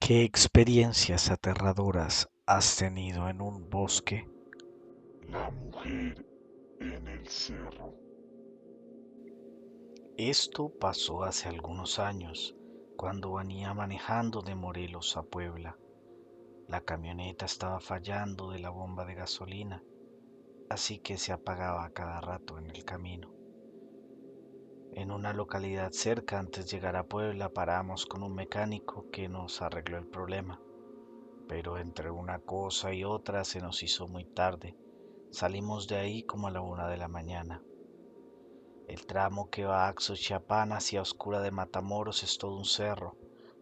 ¿Qué experiencias aterradoras has tenido en un bosque? La mujer en el cerro. Esto pasó hace algunos años, cuando venía manejando de Morelos a Puebla. La camioneta estaba fallando de la bomba de gasolina, así que se apagaba a cada rato en el camino. En una localidad cerca, antes de llegar a Puebla, paramos con un mecánico que nos arregló el problema, pero entre una cosa y otra se nos hizo muy tarde. Salimos de ahí como a la 1 de la mañana. El tramo que va a Axochiapán hacia Oscura de Matamoros es todo un cerro,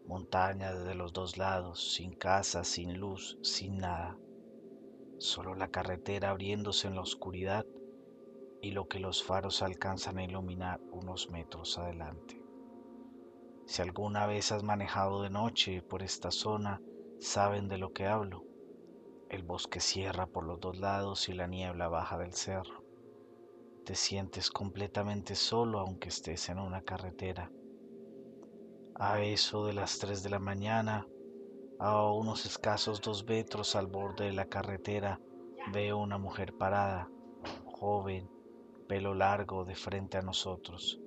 montaña desde los dos lados, sin casas, sin luz, sin nada. Solo la carretera abriéndose en la oscuridad y lo que los faros alcanzan a iluminar unos metros adelante. Si alguna vez has manejado de noche por esta zona, saben de lo que hablo. El bosque cierra por los dos lados y la niebla baja del cerro. Te sientes completamente solo aunque estés en una carretera. A eso de las 3 de la mañana, a unos escasos 2 metros al borde de la carretera, veo una mujer parada, joven, pelo largo, de frente a nosotros.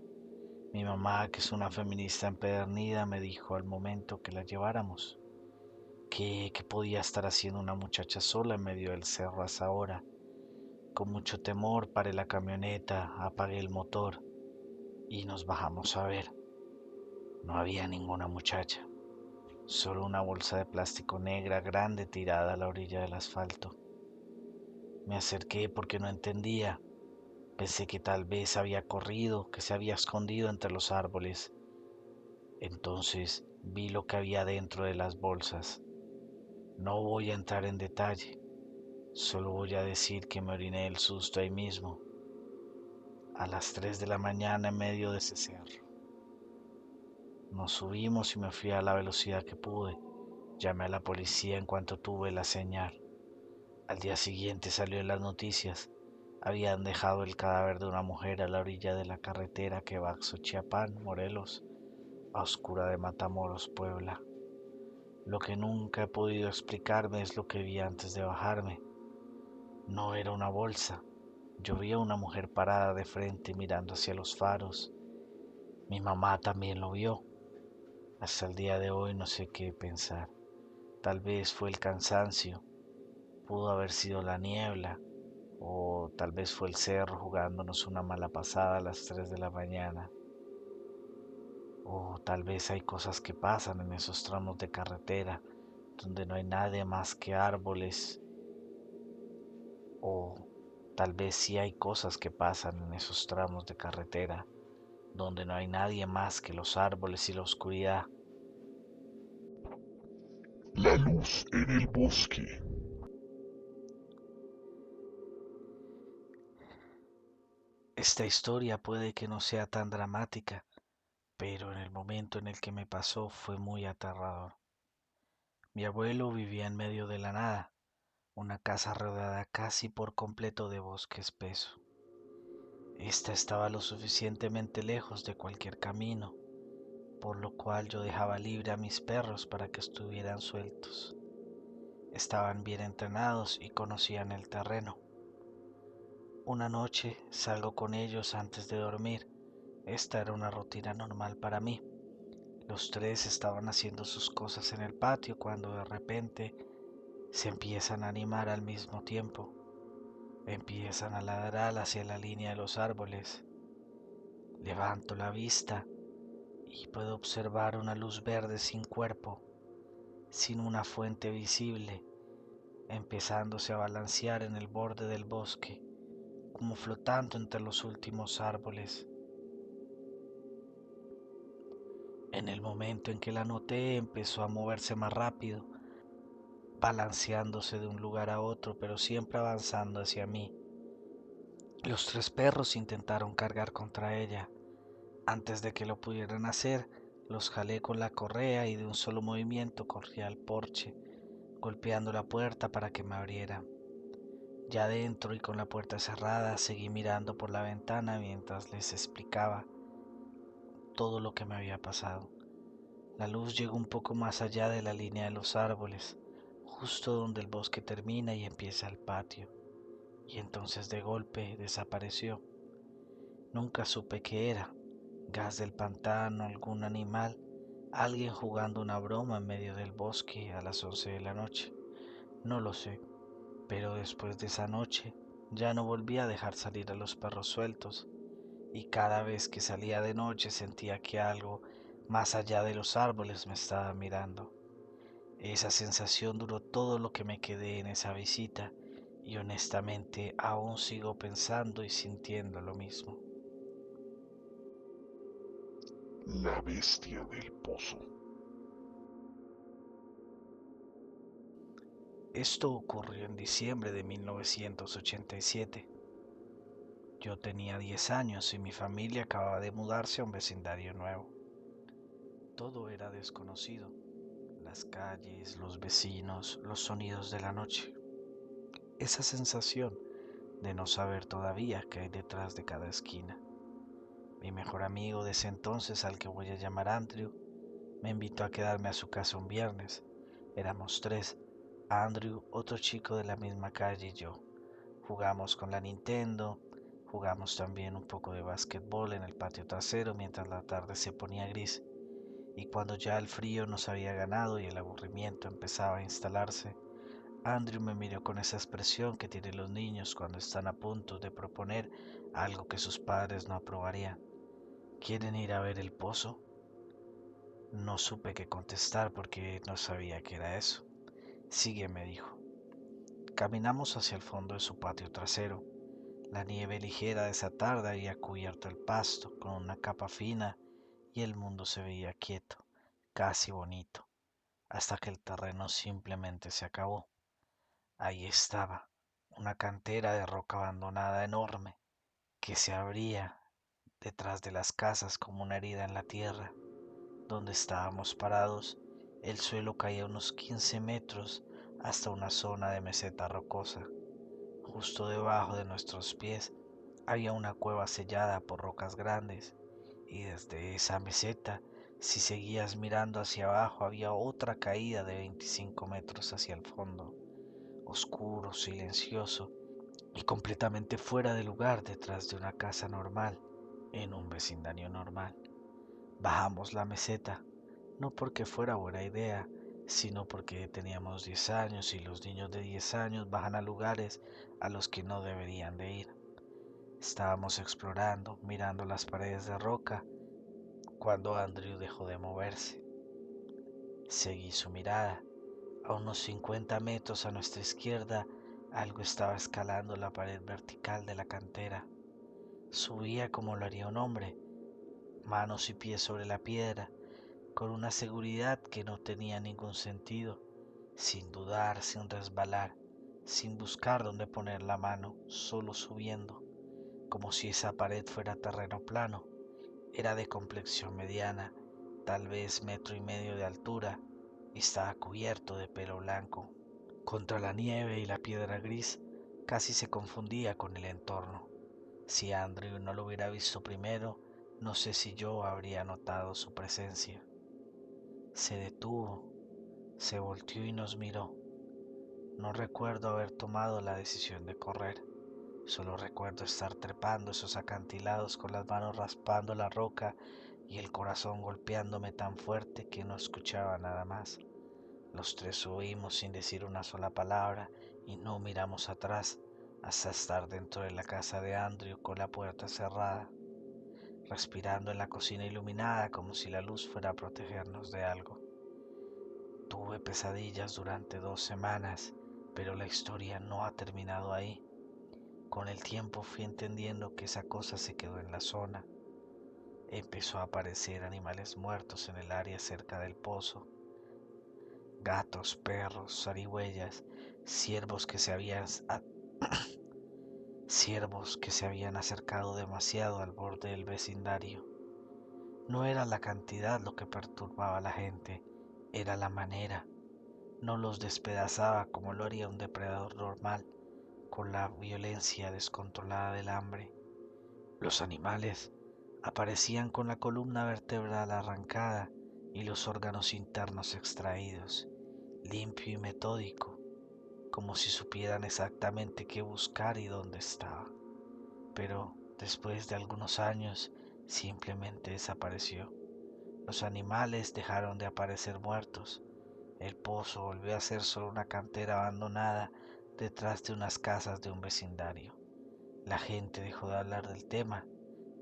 Mi mamá, que es una feminista empedernida, me dijo al momento que la lleváramos. ¿Qué podía estar haciendo una muchacha sola en medio del cerro a esa hora? Con mucho temor paré la camioneta, apagué el motor y nos bajamos a ver. No había ninguna muchacha, solo una bolsa de plástico negra grande tirada a la orilla del asfalto. Me acerqué porque no entendía. Pensé que tal vez había corrido, que se había escondido entre los árboles. Entonces vi lo que había dentro de las bolsas. No voy a entrar en detalle, solo voy a decir que me oriné el susto ahí mismo, a las 3 de la mañana en medio de ese cerro. Nos subimos y me fui a la velocidad que pude. Llamé a la policía en cuanto tuve la señal. Al día siguiente salió en las noticias. Habían dejado el cadáver de una mujer a la orilla de la carretera que va a Xochiapán, Morelos, a Oscura de Matamoros, Puebla. Lo que nunca he podido explicarme es lo que vi antes de bajarme. No era una bolsa. Yo vi a una mujer parada de frente mirando hacia los faros. Mi mamá también lo vio. Hasta el día de hoy no sé qué pensar. Tal vez fue el cansancio, pudo haber sido la niebla, o tal vez fue el cerro jugándonos una mala pasada a las 3 de la mañana. O tal vez hay cosas que pasan en esos tramos de carretera donde no hay nadie más que árboles. O tal vez sí hay cosas que pasan en esos tramos de carretera donde no hay nadie más que los árboles y la oscuridad. La luz en el bosque. Esta historia puede que no sea tan dramática, pero en el momento en el que me pasó fue muy aterrador. Mi abuelo vivía en medio de la nada, una casa rodeada casi por completo de bosque espeso. Esta estaba lo suficientemente lejos de cualquier camino, por lo cual yo dejaba libre a mis perros para que estuvieran sueltos. Estaban bien entrenados y conocían el terreno. Una noche salgo con ellos antes de dormir. Esta era una rutina normal para mí. Los tres estaban haciendo sus cosas en el patio cuando de repente se empiezan a animar al mismo tiempo. Empiezan a ladrar hacia la línea de los árboles. Levanto la vista y puedo observar una luz verde sin cuerpo, sin una fuente visible, empezándose a balancear en el borde del bosque, como flotando entre los últimos árboles. En el momento en que la noté, empezó a moverse más rápido, balanceándose de un lugar a otro, pero siempre avanzando hacia mí. Los tres perros intentaron cargar contra ella. Antes de que lo pudieran hacer, los jalé con la correa y de un solo movimiento corrí al porche, golpeando la puerta para que me abriera. Ya dentro y con la puerta cerrada, seguí mirando por la ventana mientras les explicaba todo lo que me había pasado. La luz llegó un poco más allá de la línea de los árboles, justo donde el bosque termina y empieza el patio, y entonces de golpe desapareció. Nunca supe qué era, gas del pantano, algún animal, alguien jugando una broma en medio del bosque a las 11 de la noche. No lo sé, pero después de esa noche ya no volví a dejar salir a los perros sueltos, y cada vez que salía de noche sentía que algo más allá de los árboles me estaba mirando. Esa sensación duró todo lo que me quedé en esa visita, y honestamente aún sigo pensando y sintiendo lo mismo. La bestia del pozo. Esto ocurrió en diciembre de 1987. Yo tenía 10 años y mi familia acababa de mudarse a un vecindario nuevo. Todo era desconocido: las calles, los vecinos, los sonidos de la noche. Esa sensación de no saber todavía qué hay detrás de cada esquina. Mi mejor amigo de ese entonces, al que voy a llamar Andrew, me invitó a quedarme a su casa un viernes. Éramos tres: Andrew, otro chico de la misma calle y yo. Jugamos con la Nintendo, jugamos también un poco de básquetbol en el patio trasero mientras la tarde se ponía gris, y cuando ya el frío nos había ganado y el aburrimiento empezaba a instalarse, Andrew me miró con esa expresión que tienen los niños cuando están a punto de proponer algo que sus padres no aprobarían. ¿Quieren ir a ver el pozo? No supe qué contestar porque no sabía qué era eso. Sigue, me dijo. Caminamos hacia el fondo de su patio trasero. La nieve ligera de esa tarde había cubierto el pasto con una capa fina y el mundo se veía quieto, casi bonito, hasta que el terreno simplemente se acabó. Ahí estaba, una cantera de roca abandonada enorme que se abría detrás de las casas como una herida en la tierra. Donde estábamos parados, el suelo caía unos 15 metros hasta una zona de meseta rocosa. Justo debajo de nuestros pies había una cueva sellada por rocas grandes, y desde esa meseta, si seguías mirando hacia abajo, había otra caída de 25 metros hacia el fondo, oscuro, silencioso y completamente fuera de lugar detrás de una casa normal, en un vecindario normal. Bajamos la meseta, no porque fuera buena idea, sino porque teníamos 10 años y los niños de 10 años bajan a lugares a los que no deberían de ir. Estábamos explorando, mirando las paredes de roca, cuando Andrew dejó de moverse. Seguí su mirada. A unos 50 metros a nuestra izquierda, algo estaba escalando la pared vertical de la cantera. Subía como lo haría un hombre, manos y pies sobre la piedra, con una seguridad que no tenía ningún sentido, sin dudar, sin resbalar, sin buscar dónde poner la mano, solo subiendo, como si esa pared fuera terreno plano. Era de complexión mediana, tal vez 1,5 metros de altura, y estaba cubierto de pelo blanco. Contra la nieve y la piedra gris, casi se confundía con el entorno. Si Andrew no lo hubiera visto primero, no sé si yo habría notado su presencia. Se detuvo, se volteó y nos miró. No recuerdo haber tomado la decisión de correr. Solo recuerdo estar trepando esos acantilados con las manos raspando la roca y el corazón golpeándome tan fuerte que no escuchaba nada más. Los tres subimos sin decir una sola palabra y no miramos atrás hasta estar dentro de la casa de Andrew con la puerta cerrada, respirando en la cocina iluminada como si la luz fuera a protegernos de algo. Tuve pesadillas durante 2 semanas, pero la historia no ha terminado ahí. Con el tiempo fui entendiendo que esa cosa se quedó en la zona. Empezó a aparecer animales muertos en el área cerca del pozo: gatos, perros, zarigüeyas, ciervos que se habían acercado demasiado al borde del vecindario. No era la cantidad lo que perturbaba a la gente, era la manera. No los despedazaba como lo haría un depredador normal, con la violencia descontrolada del hambre. Los animales aparecían con la columna vertebral arrancada y los órganos internos extraídos, limpio y metódico, como si supieran exactamente qué buscar y dónde estaba. Pero después de algunos años simplemente desapareció. Los animales dejaron de aparecer muertos. El pozo volvió a ser solo una cantera abandonada detrás de unas casas de un vecindario. La gente dejó de hablar del tema,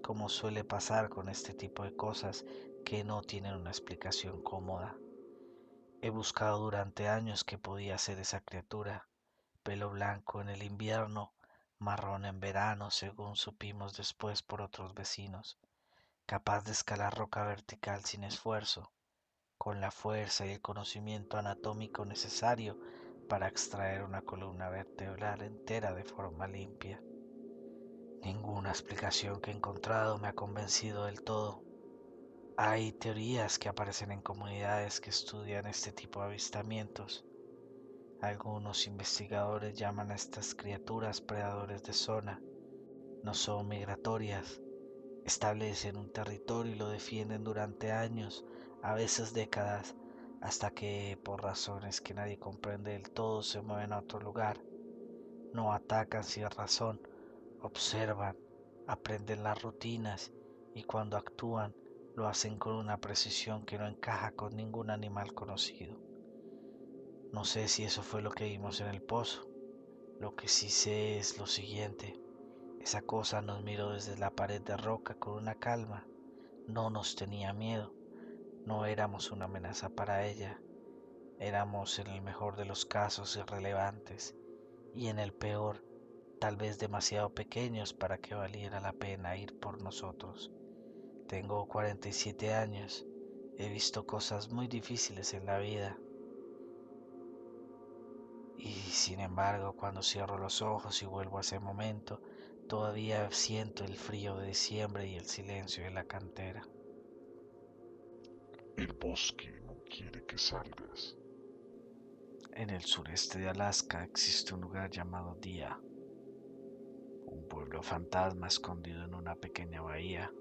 como suele pasar con este tipo de cosas que no tienen una explicación cómoda. He buscado durante años qué podía ser esa criatura, pelo blanco en el invierno, marrón en verano, según supimos después por otros vecinos, capaz de escalar roca vertical sin esfuerzo, con la fuerza y el conocimiento anatómico necesario para extraer una columna vertebral entera de forma limpia. Ninguna explicación que he encontrado me ha convencido del todo. Hay teorías que aparecen en comunidades que estudian este tipo de avistamientos. Algunos investigadores llaman a estas criaturas predadores de zona. No son migratorias. Establecen un territorio y lo defienden durante años, a veces décadas, hasta que, por razones que nadie comprende del todo, se mueven a otro lugar. No atacan sin razón, observan, aprenden las rutinas y cuando actúan lo hacen con una precisión que no encaja con ningún animal conocido. No sé si eso fue lo que vimos en el pozo. Lo que sí sé es lo siguiente. Esa cosa nos miró desde la pared de roca con una calma. No nos tenía miedo. No éramos una amenaza para ella. Éramos en el mejor de los casos irrelevantes y en el peor tal vez demasiado pequeños para que valiera la pena ir por nosotros. Tengo 47 años. He visto cosas muy difíciles en la vida. Y sin embargo, cuando cierro los ojos y vuelvo a ese momento, todavía siento el frío de diciembre y el silencio de la cantera. El bosque no quiere que salgas. En el sureste de Alaska existe un lugar llamado Dia, un pueblo fantasma escondido en una pequeña bahía,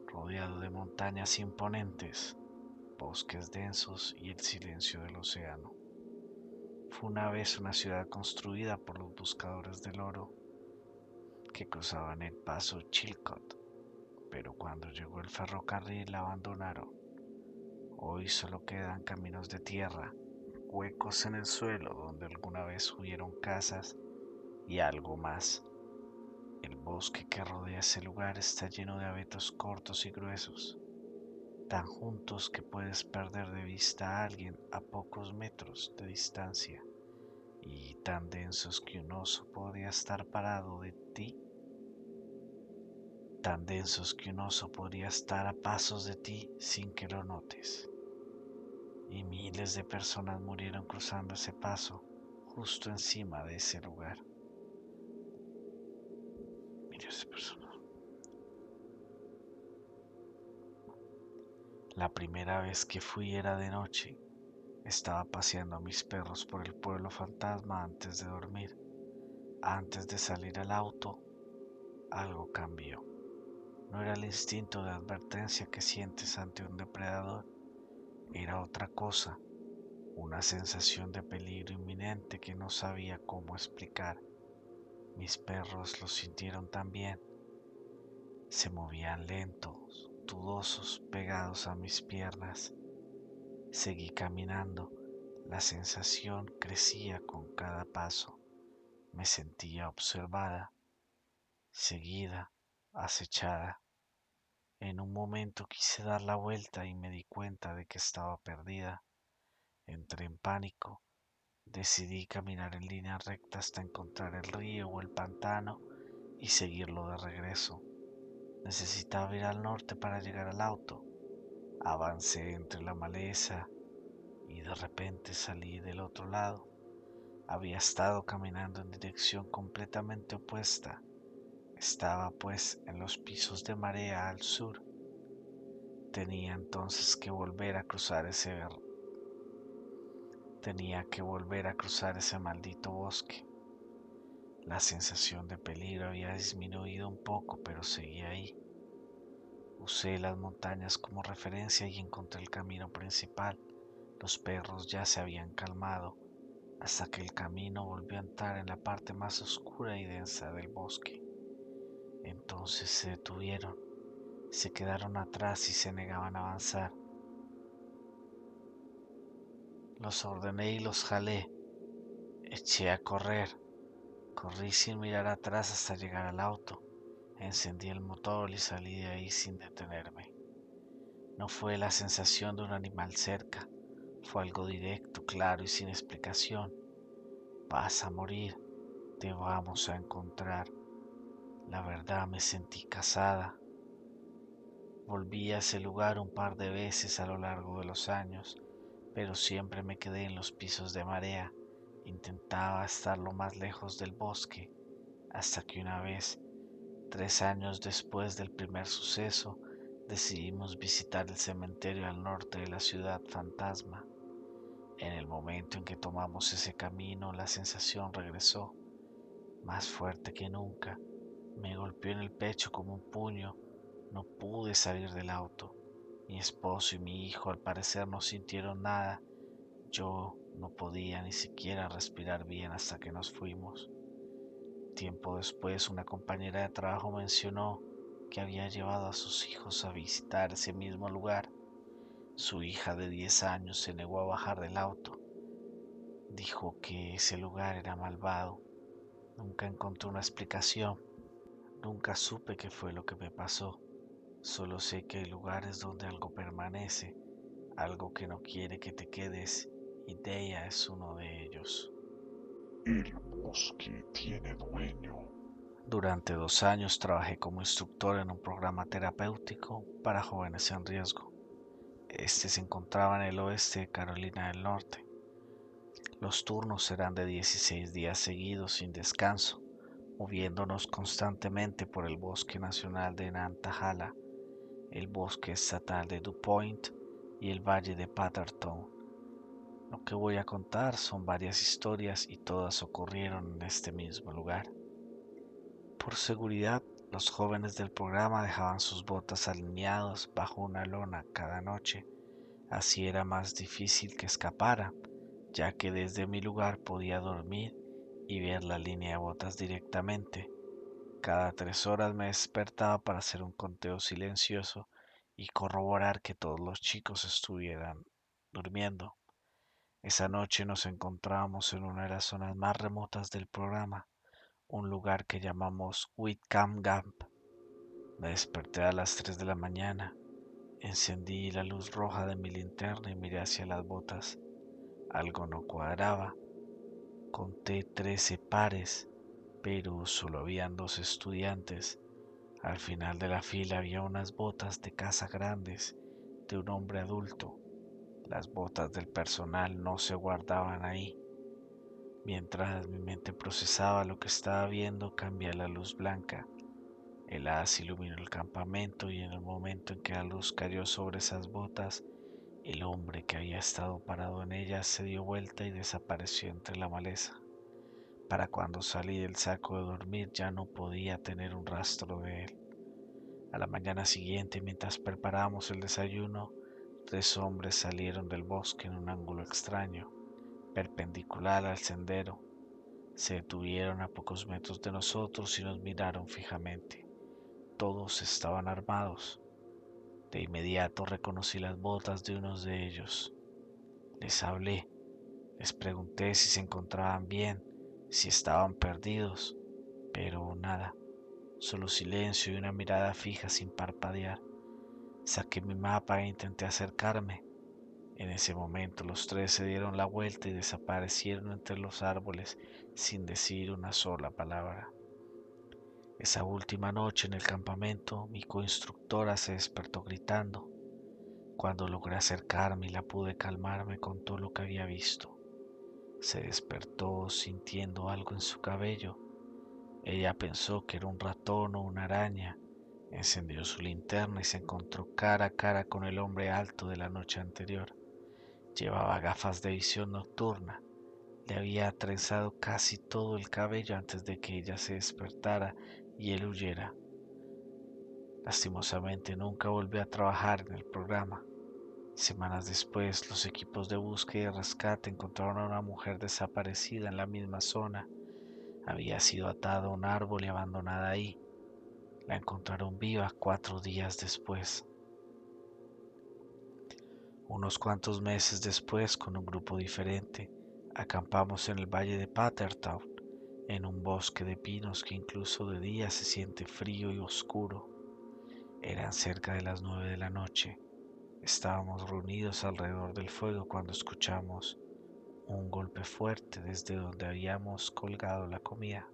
rodeado de montañas imponentes, bosques densos y el silencio del océano. Fue una vez una ciudad construida por los buscadores del oro que cruzaban el paso Chilcot, pero cuando llegó el ferrocarril la abandonaron. Hoy solo quedan caminos de tierra, huecos en el suelo donde alguna vez hubieron casas y algo más. El bosque que rodea ese lugar está lleno de abetos cortos y gruesos, tan juntos que puedes perder de vista a alguien a pocos metros de distancia, y tan densos que un oso podría estar parado de ti, tan densos que un oso podría estar a pasos de ti sin que lo notes. Y miles de personas murieron cruzando ese paso, justo encima de ese lugar. Miles de personas. La primera vez que fui era de noche. Estaba paseando a mis perros por el pueblo fantasma antes de dormir. Antes de salir al auto, algo cambió. No era el instinto de advertencia que sientes ante un depredador. Era otra cosa, una sensación de peligro inminente que no sabía cómo explicar. Mis perros lo sintieron también. Se movían lentos, dudosos, pegados a mis piernas. Seguí caminando. La sensación crecía con cada paso. Me sentía observada, seguida, acechada. En un momento quise dar la vuelta y me di cuenta de que estaba perdida. Entré en pánico. Decidí caminar en línea recta hasta encontrar el río o el pantano y seguirlo de regreso. Necesitaba ir al norte para llegar al auto. Avancé entre la maleza y de repente salí del otro lado. Había estado caminando en dirección completamente opuesta. Estaba pues en los pisos de marea al sur. Tenía entonces que volver a cruzar ese maldito bosque. La sensación de peligro había disminuido un poco, pero seguía ahí. Usé las montañas como referencia y encontré el camino principal. Los perros ya se habían calmado hasta que el camino volvió a entrar en la parte más oscura y densa del bosque. Entonces se detuvieron, se quedaron atrás y se negaban a avanzar. Los ordené y los jalé. Eché a correr. Corrí sin mirar atrás hasta llegar al auto. Encendí el motor y salí de ahí sin detenerme. No fue la sensación de un animal cerca, fue algo directo, claro y sin explicación. Vas a morir, te vamos a encontrar. La verdad me sentí casada. Volví a ese lugar un par de veces a lo largo de los años, pero siempre me quedé en los pisos de marea. Intentaba estar lo más lejos del bosque, hasta que una vez, 3 años después del primer suceso, decidimos visitar el cementerio al norte de la ciudad fantasma. En el momento en que tomamos ese camino, la sensación regresó, más fuerte que nunca. Me golpeó en el pecho como un puño. No pude salir del auto. Mi esposo y mi hijo al parecer no sintieron nada. Yo no podía ni siquiera respirar bien hasta que nos fuimos. Tiempo después, una compañera de trabajo mencionó que había llevado a sus hijos a visitar ese mismo lugar. Su hija de 10 años se negó a bajar del auto. Dijo que ese lugar era malvado. Nunca encontré una explicación. Nunca supe qué fue lo que me pasó. Solo sé que hay lugares donde algo permanece, algo que no quiere que te quedes, y Deia es uno de ellos. El bosque tiene dueño. Durante 2 años trabajé como instructor en un programa terapéutico para jóvenes en riesgo. Este se encontraba en el oeste de Carolina del Norte. Los turnos eran de 16 días seguidos sin descanso, moviéndonos constantemente por el Bosque Nacional de Nantahala, el Bosque Estatal de DuPont y el Valle de Patterton. Lo que voy a contar son varias historias y todas ocurrieron en este mismo lugar. Por seguridad, los jóvenes del programa dejaban sus botas alineados bajo una lona cada noche. Así era más difícil que escapara, ya que desde mi lugar podía dormir y ver la línea de botas directamente. Cada 3 horas me despertaba para hacer un conteo silencioso y corroborar que todos los chicos estuvieran durmiendo. Esa noche nos encontrábamos en una de las zonas más remotas del programa, un lugar que llamamos Whitcomb Gap. Me desperté a las 3 de la mañana, encendí la luz roja de mi linterna y miré hacia las botas. Algo no cuadraba. Conté 13 pares, pero solo habían 2 estudiantes. Al final de la fila había unas botas de casa grandes de un hombre adulto. Las botas del personal no se guardaban ahí. Mientras mi mente procesaba lo que estaba viendo, cambié a la luz blanca. El haz iluminó el campamento y en el momento en que la luz cayó sobre esas botas, el hombre que había estado parado en ellas se dio vuelta y desapareció entre la maleza. Para cuando salí del saco de dormir ya no podía tener un rastro de él. A la mañana siguiente, mientras preparábamos el desayuno, 3 hombres salieron del bosque en un ángulo extraño, perpendicular al sendero. Se detuvieron a pocos metros de nosotros y nos miraron fijamente. Todos estaban armados. De inmediato reconocí las botas de uno de ellos. Les hablé, les pregunté si se encontraban bien, si estaban perdidos, pero nada, solo silencio y una mirada fija sin parpadear. Saqué mi mapa e intenté acercarme. En ese momento los tres se dieron la vuelta y desaparecieron entre los árboles sin decir una sola palabra. Esa última noche en el campamento, mi coinstructora se despertó gritando. Cuando logré acercarme y la pude calmar, me contó lo que había visto. Se despertó sintiendo algo en su cabello. Ella pensó que era un ratón o una araña. Encendió su linterna y se encontró cara a cara con el hombre alto de la noche anterior. Llevaba gafas de visión nocturna. Le había trenzado casi todo el cabello antes de que ella se despertara y él huyera. Lastimosamente nunca volví a trabajar en el programa. Semanas después, los equipos de búsqueda y rescate encontraron a una mujer desaparecida en la misma zona. Había sido atada a un árbol y abandonada ahí. La encontraron viva 4 días después. Unos cuantos meses después, con un grupo diferente, acampamos en el valle de Patertown, en un bosque de pinos que incluso de día se siente frío y oscuro. Eran cerca de las 9 de la noche. Estábamos reunidos alrededor del fuego cuando escuchamos un golpe fuerte desde donde habíamos colgado la comida.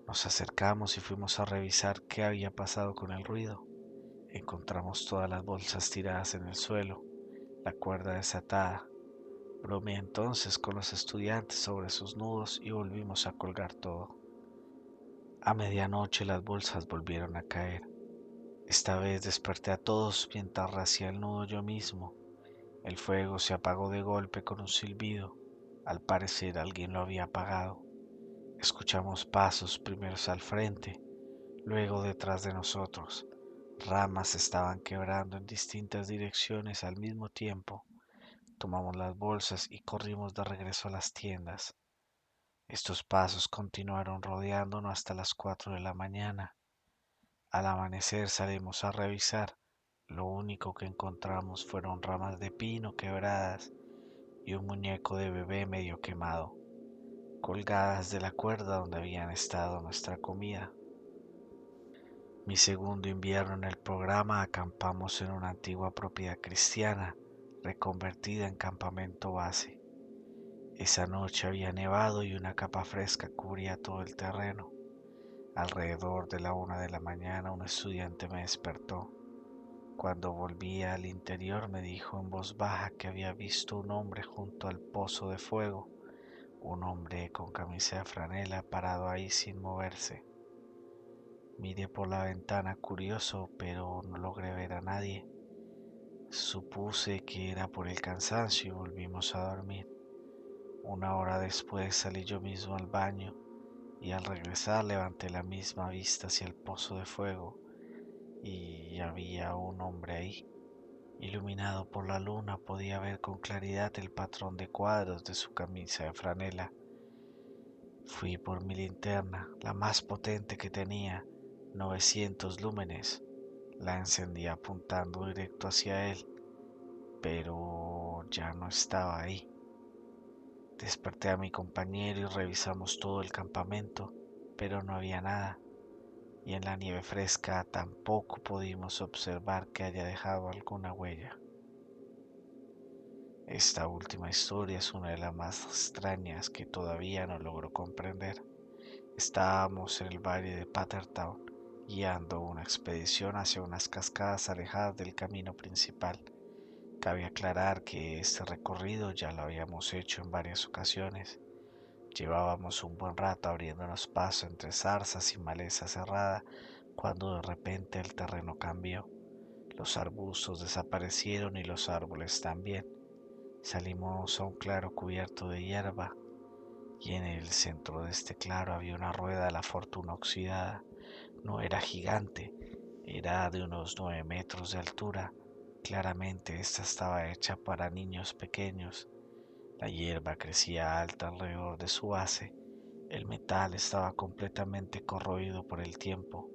Nos acercamos y fuimos a revisar qué había pasado con el ruido. Encontramos todas las bolsas tiradas en el suelo, la cuerda desatada. Bromeé entonces con los estudiantes sobre sus nudos y volvimos a colgar todo. A medianoche las bolsas volvieron a caer. Esta vez desperté a todos mientras racía el nudo yo mismo. El fuego se apagó de golpe con un silbido. Al parecer alguien lo había apagado. Escuchamos pasos, primero al frente, luego detrás de nosotros. Ramas estaban quebrando en distintas direcciones al mismo tiempo. Tomamos las bolsas y corrimos de regreso a las tiendas. Estos pasos continuaron rodeándonos hasta las 4 de la mañana. Al amanecer salimos a revisar. Lo único que encontramos fueron ramas de pino quebradas y un muñeco de bebé medio quemado, colgadas de la cuerda donde habían estado nuestra comida. Mi segundo invierno en el programa acampamos en una antigua propiedad cristiana, reconvertida en campamento base. Esa noche había nevado y una capa fresca cubría todo el terreno. Alrededor de la 1 de la mañana un estudiante me despertó. Cuando volví al interior me dijo en voz baja que había visto un hombre junto al pozo de fuego, un hombre con camisa de franela parado ahí sin moverse. Miré por la ventana curioso, pero no logré ver a nadie. Supuse que era por el cansancio y volvimos a dormir. 1 hora después salí yo mismo al baño y al regresar levanté la misma vista hacia el pozo de fuego y había un hombre ahí. Iluminado por la luna podía ver con claridad el patrón de cuadros de su camisa de franela. Fui por mi linterna, la más potente que tenía, 900 lúmenes. La encendí apuntando directo hacia él, pero ya no estaba ahí. Desperté a mi compañero y revisamos todo el campamento, pero no había nada, y en la nieve fresca tampoco pudimos observar que haya dejado alguna huella. Esta última historia es una de las más extrañas que todavía no logro comprender. Estábamos en el valle de Patertown, guiando una expedición hacia unas cascadas alejadas del camino principal. Cabe aclarar que este recorrido ya lo habíamos hecho en varias ocasiones. Llevábamos un buen rato abriéndonos paso entre zarzas y maleza cerrada cuando de repente el terreno cambió. Los arbustos desaparecieron y los árboles también. Salimos a un claro cubierto de hierba y en el centro de este claro había una rueda de la fortuna oxidada. No era gigante, era de unos 9 metros de altura. Claramente esta estaba hecha para niños pequeños. La hierba crecía alta alrededor de su base. El metal estaba completamente corroído por el tiempo.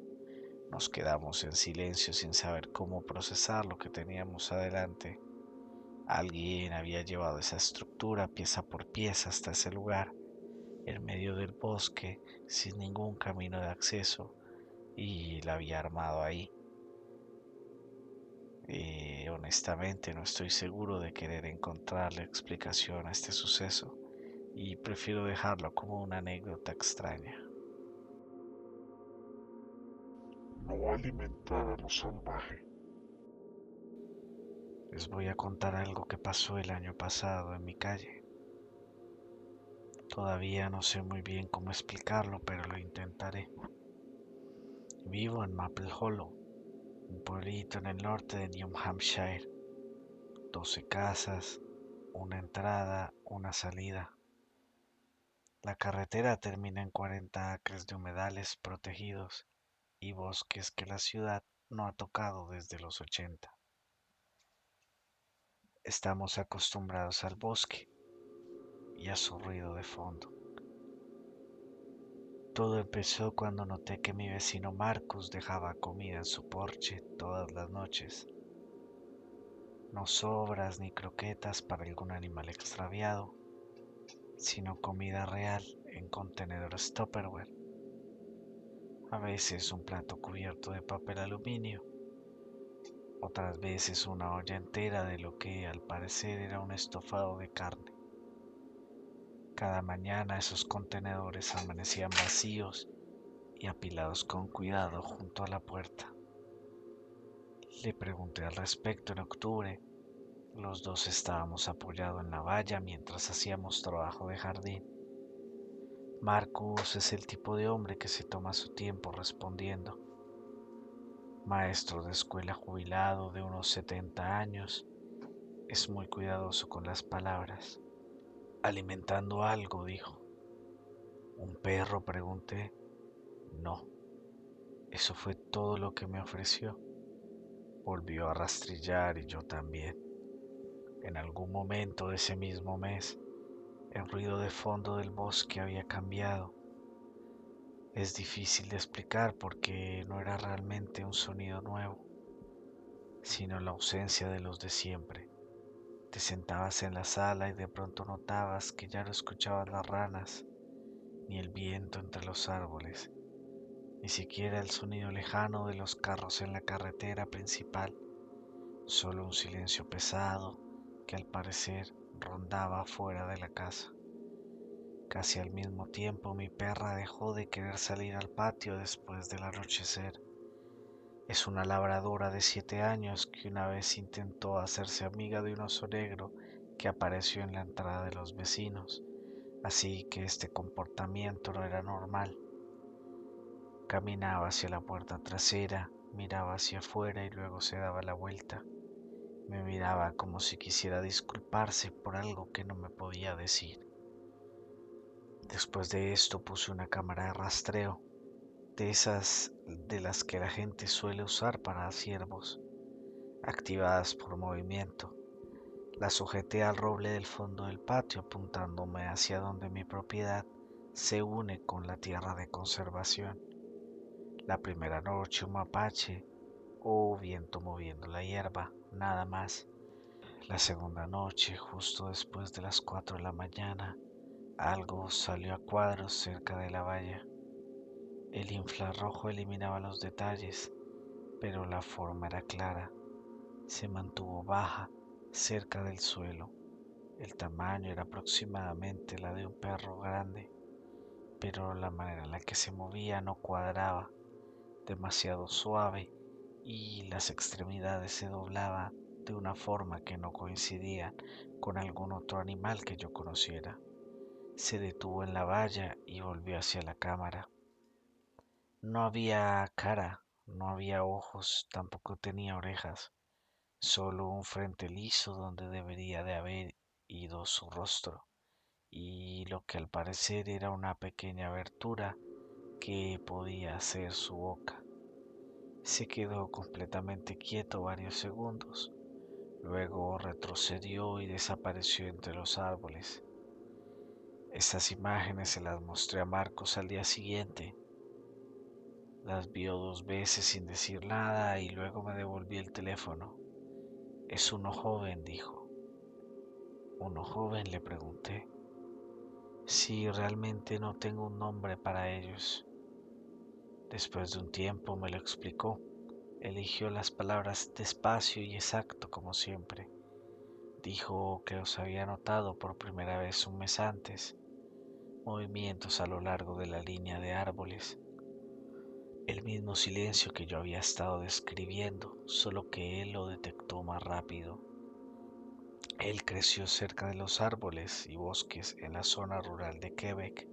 Nos quedamos en silencio sin saber cómo procesar lo que teníamos adelante. Alguien había llevado esa estructura pieza por pieza hasta ese lugar, en medio del bosque, sin ningún camino de acceso, y la había armado ahí. Honestamente no estoy seguro de querer encontrarle explicación a este suceso y prefiero dejarlo como una anécdota extraña. No alimentar a lo salvaje. Les voy a contar algo que pasó el año pasado en mi calle. Todavía no sé muy bien cómo explicarlo, pero lo intentaré. Vivo en Maple Hollow, un pueblito en el norte de New Hampshire. 12 casas, una entrada, una salida. La carretera termina en 40 acres de humedales protegidos y bosques que la ciudad no ha tocado desde los 80. Estamos acostumbrados al bosque y a su ruido de fondo. Todo empezó cuando noté que mi vecino Marcus dejaba comida en su porche todas las noches. No sobras ni croquetas para algún animal extraviado, sino comida real en contenedores Tupperware. A veces un plato cubierto de papel aluminio, otras veces una olla entera de lo que al parecer era un estofado de carne. Cada mañana esos contenedores amanecían vacíos y apilados con cuidado junto a la puerta. Le pregunté al respecto en octubre. Los dos estábamos apoyados en la valla mientras hacíamos trabajo de jardín. Marcus es el tipo de hombre que se toma su tiempo respondiendo. Maestro de escuela jubilado de unos 70 años, es muy cuidadoso con las palabras. Alimentando algo, dijo. ¿Un perro?, pregunté. No, eso fue todo lo que me ofreció. Volvió a rastrillar y yo también. En algún momento de ese mismo mes, el ruido de fondo del bosque había cambiado. Es difícil de explicar porque no era realmente un sonido nuevo, sino la ausencia de los de siempre. Te sentabas en la sala y de pronto notabas que ya no escuchabas las ranas, ni el viento entre los árboles, ni siquiera el sonido lejano de los carros en la carretera principal, solo un silencio pesado que al parecer rondaba fuera de la casa. Casi al mismo tiempo mi perra dejó de querer salir al patio después del anochecer. Es una labradora de 7 años que una vez intentó hacerse amiga de un oso negro que apareció en la entrada de los vecinos, así que este comportamiento no era normal. Caminaba hacia la puerta trasera, miraba hacia afuera y luego se daba la vuelta. Me miraba como si quisiera disculparse por algo que no me podía decir. Después de esto puse una cámara de rastreo, de esas de las que la gente suele usar para ciervos, activadas por movimiento. La sujeté al roble del fondo del patio apuntándome hacia donde mi propiedad se une con la tierra de conservación. La primera noche un mapache o viento moviendo la hierba, nada más. La segunda noche, justo después de las 4 de la mañana, algo salió a cuadros cerca de la valla. El infrarrojo eliminaba los detalles, pero la forma era clara. Se mantuvo baja, cerca del suelo. El tamaño era aproximadamente la de un perro grande, pero la manera en la que se movía no cuadraba, demasiado suave, y las extremidades se doblaban de una forma que no coincidía con algún otro animal que yo conociera. Se detuvo en la valla y volvió hacia la cámara. No había cara, no había ojos, tampoco tenía orejas, solo un frente liso donde debería de haber ido su rostro, y lo que al parecer era una pequeña abertura que podía ser su boca. Se quedó completamente quieto varios segundos, luego retrocedió y desapareció entre los árboles. Estas imágenes se las mostré a Marcos al día siguiente. Las vio 2 veces sin decir nada y luego me devolvió el teléfono. Es uno joven, dijo. ¿Uno joven?, le pregunté. Sí, realmente no tengo un nombre para ellos. Después de un tiempo me lo explicó. Eligió las palabras despacio y exacto como siempre. Dijo que los había notado por primera vez un mes antes. Movimientos a lo largo de la línea de árboles. El mismo silencio que yo había estado describiendo, solo que él lo detectó más rápido. Él creció cerca de los árboles y bosques en la zona rural de Quebec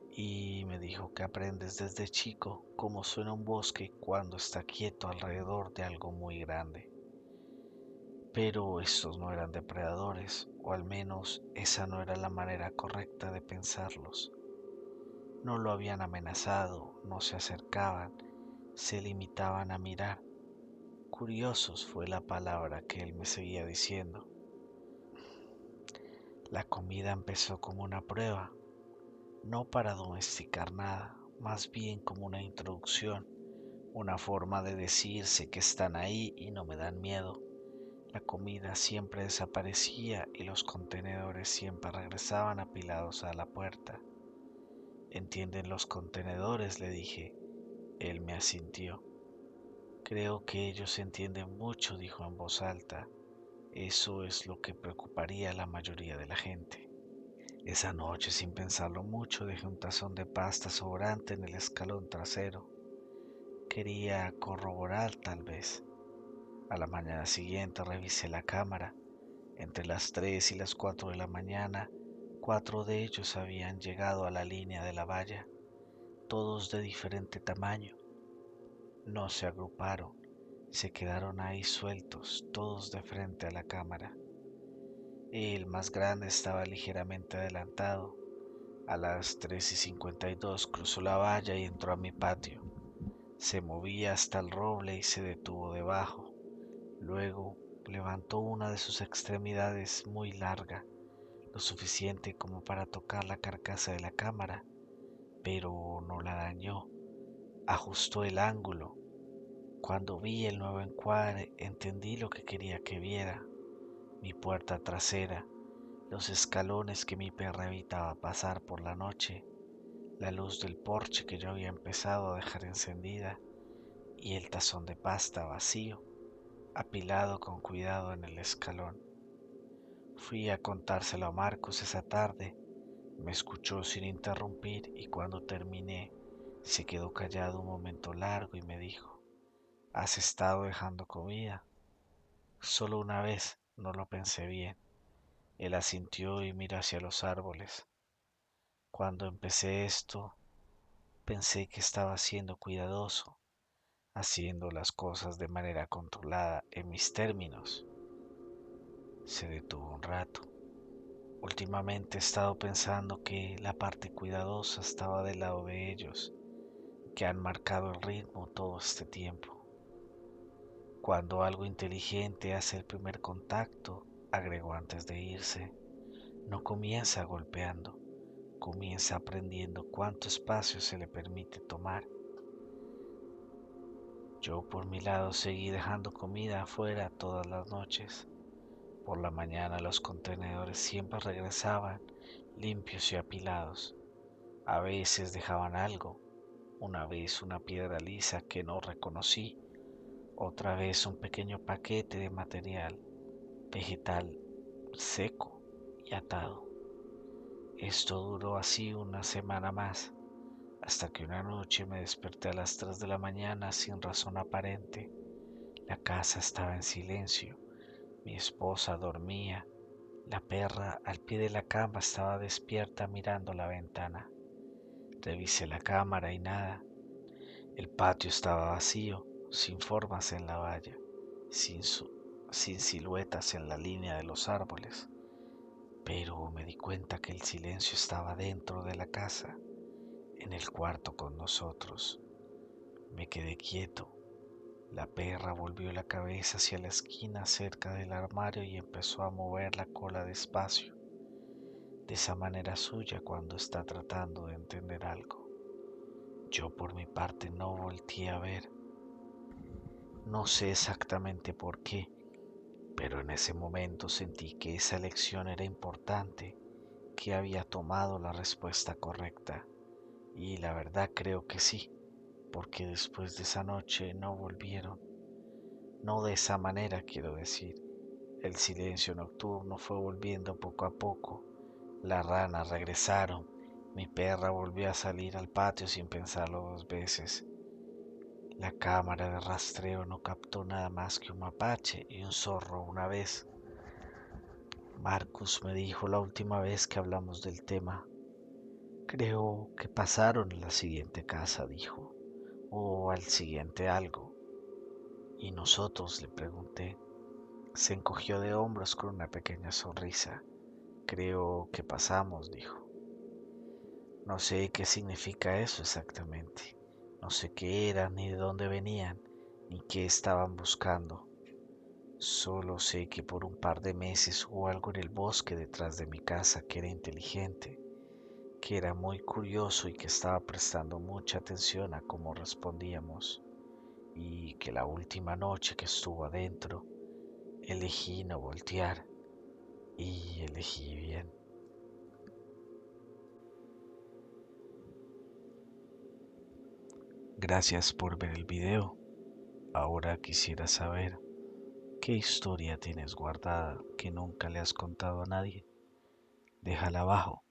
y me dijo que aprendes desde chico cómo suena un bosque cuando está quieto alrededor de algo muy grande. Pero estos no eran depredadores, o al menos esa no era la manera correcta de pensarlos. No lo habían amenazado, no se acercaban, se limitaban a mirar. Curiosos fue la palabra que él me seguía diciendo. La comida empezó como una prueba, no para domesticar nada, más bien como una introducción, una forma de decirse que están ahí y no me dan miedo. La comida siempre desaparecía y los contenedores siempre regresaban apilados a la puerta. ¿Entienden los contenedores?, le dije. Él me asintió. Creo que ellos entienden mucho, dijo en voz alta. Eso es lo que preocuparía a la mayoría de la gente. Esa noche, sin pensarlo mucho, dejé un tazón de pasta sobrante en el escalón trasero. Quería corroborar, tal vez. A la mañana siguiente revisé la cámara. Entre las 3 y las 4 de la mañana, 4 de ellos habían llegado a la línea de la valla, todos de diferente tamaño. No se agruparon, se quedaron ahí sueltos, todos de frente a la cámara. El más grande estaba ligeramente adelantado. A las 3:52 cruzó la valla y entró a mi patio. Se movía hasta el roble y se detuvo debajo. Luego levantó una de sus extremidades muy larga, lo suficiente como para tocar la carcasa de la cámara, pero no la dañó. Ajustó el ángulo. Cuando vi el nuevo encuadre, entendí lo que quería que viera: mi puerta trasera, los escalones que mi perra evitaba pasar por la noche, la luz del porche que yo había empezado a dejar encendida y el tazón de pasta vacío, apilado con cuidado en el escalón. Fui a contárselo a Marcos esa tarde. Me escuchó sin interrumpir y cuando terminé se quedó callado un momento largo y me dijo: ¿Has estado dejando comida? Solo una vez, no lo pensé bien. Él asintió y miró hacia los árboles. Cuando empecé esto, pensé que estaba siendo cuidadoso, haciendo las cosas de manera controlada, en mis términos. Se detuvo un rato. Últimamente he estado pensando que la parte cuidadosa estaba del lado de ellos, que han marcado el ritmo todo este tiempo. Cuando algo inteligente hace el primer contacto, agregó antes de irse, no comienza golpeando, comienza aprendiendo cuánto espacio se le permite tomar. Yo por mi lado seguí dejando comida afuera todas las noches. Por la mañana los contenedores siempre regresaban limpios y apilados. A veces dejaban algo, una vez una piedra lisa que no reconocí, otra vez un pequeño paquete de material vegetal seco y atado. Esto duró así una semana más, hasta que una noche me desperté a las 3 de la mañana sin razón aparente. La casa estaba en silencio, mi esposa dormía, la perra al pie de la cama estaba despierta mirando la ventana. Revisé la cámara y nada. El patio estaba vacío, sin formas en la valla, sin, sin siluetas en la línea de los árboles. Pero me di cuenta que el silencio estaba dentro de la casa, en el cuarto con nosotros. Me quedé quieto. La perra volvió la cabeza hacia la esquina cerca del armario y empezó a mover la cola despacio, de esa manera suya cuando está tratando de entender algo. Yo por mi parte no volteé a ver. No sé exactamente por qué, pero en ese momento sentí que esa lección era importante, que había tomado la respuesta correcta. Y la verdad creo que sí, porque después de esa noche no volvieron. No de esa manera, quiero decir. El silencio nocturno fue volviendo poco a poco. Las ranas regresaron. Mi perra volvió a salir al patio sin pensarlo dos veces. La cámara de rastreo no captó nada más que un mapache y un zorro una vez. Marcus me dijo la última vez que hablamos del tema. Creo que pasaron a la siguiente casa, dijo, o al siguiente algo. ¿Y nosotros?, le pregunté. Se encogió de hombros con una pequeña sonrisa. Creo que pasamos, dijo. No sé qué significa eso exactamente. No sé qué eran, ni de dónde venían, ni qué estaban buscando. Solo sé que por un par de meses hubo algo en el bosque detrás de mi casa que era inteligente, que era muy curioso y que estaba prestando mucha atención a cómo respondíamos, y que la última noche que estuvo adentro elegí no voltear y elegí bien. Gracias por ver el video. Ahora quisiera saber qué historia tienes guardada que nunca le has contado a nadie. Déjala abajo.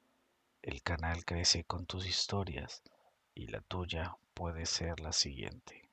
El canal crece con tus historias y la tuya puede ser la siguiente.